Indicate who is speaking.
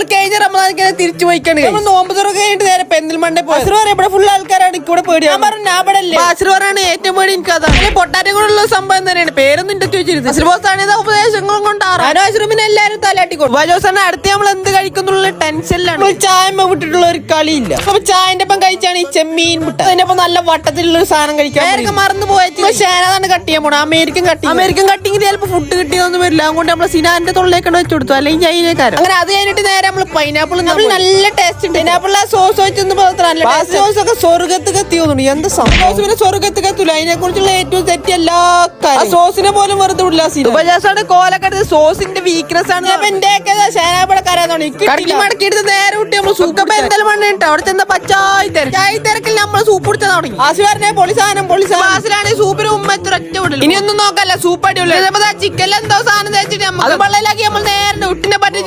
Speaker 1: നമ്മൾ കഴിഞ്ഞ റമദാനിക്ക് തിരിച്ചു പോയിക്കാണ്. നമ്മൾ നോമ്പ് തുറ കഴിഞ്ഞിട്ട് നേരെ പെരിന്തൽമണ്ണ പോയി. ഇവിടെ ഫുൾ ആൾക്കാരാണ് ഇവിടെ പേടി. ഞാൻ പറഞ്ഞു ഞാൻ ഇവിടെ അല്ലേ ബാസിറാണ് ഏറ്റവും പേടി. എനിക്ക് അതാണ് പൊട്ടാറ്റം കൊണ്ടുള്ള സംഭവം തന്നെയാണ്. പേരൊന്നും ഇന്റെ ചോദിച്ചിരുന്നു. ഉപദേശങ്ങളും കൊണ്ടാണ് ആശ്രമിനെ എല്ലാരും തലാട്ടിക്കൊണ്ടു. ബജോസാണ് അടുത്ത് നമ്മൾ എന്ത് കഴിക്കുന്നുള്ള ടെൻഷനിലാണ്. ചായ വിട്ടിട്ടുള്ള ഒരു കളിയില്ല. അപ്പൊ ചായന്റെ ഒപ്പം കഴിച്ചാണ് ഈ ചെമ്മീൻ മുട്ട. അതിനൊപ്പം നല്ല വട്ടത്തിലുള്ള ഒരു സാധനം കഴിക്കാൻ മറന്നു പോയിട്ട് ഷാനാണ് കട്ട് ചെയ്യാൻ പോണത്. അമേരിക്കൻ കട്ടിങ് ചിലപ്പോൾ ഫുഡ് കിട്ടിയൊന്നും വരില്ല. അതുകൊണ്ട് നമ്മൾ സിനാന്റെ തൊള്ളിലേക്കാണ് വെച്ച് കൊടുത്തു, അല്ലെങ്കിൽ ചൈനക്കാരൻ. അങ്ങനെ അത് കഴിഞ്ഞിട്ട് നേരെ നമ്മൾ പൈനാപ്പിൾ നല്ല ടേസ്റ്റ് ഉണ്ട്. പൈനാപ്പിൾ ആ സോസ് വെച്ചൊന്നും സോസ് ഒക്കെ സ്വർഗത്ത് കത്തി തോന്നുന്നു. എന്ത് സോസ് പിന്നെ സ്വർഗത്ത് കത്തൂല. അതിനെ കുറിച്ചുള്ള ഏറ്റവും തെറ്റ് എല്ലാ കാര്യം സോസിനെ പോലും വെറുതെ വിടില്ല. കോലക്കെടുത്ത് സോസിന്റെ വീക്ക്നെസ് ആണ്. എന്റെ മടക്കിയെടുത്ത് നേരെ വിട്ട് നമ്മൾ സൂപ്പ് പെരിന്തൽമണ്ണ ഇട്ടോ. അവിടെ ചെന്ന പച്ചായി തിരക്കിൽ നമ്മൾ സൂപ്പ് കുടിച്ചാൽ തുടങ്ങി. ആസിവാരനെ പൊളിസാനാണ് സൂപ്പിന് മുമ്പ് ഒറ്റ വിടില്ല. ഇനിയൊന്നും നോക്കല്ല, സൂപ്പ് അടിപൊളി. ചിക്കൻ എന്തോ സാധനം തേച്ചിട്ട് നമ്മൾ വെള്ളയിലാക്കി നമ്മൾ നേരെ ഉട്ടിനെ പറ്റി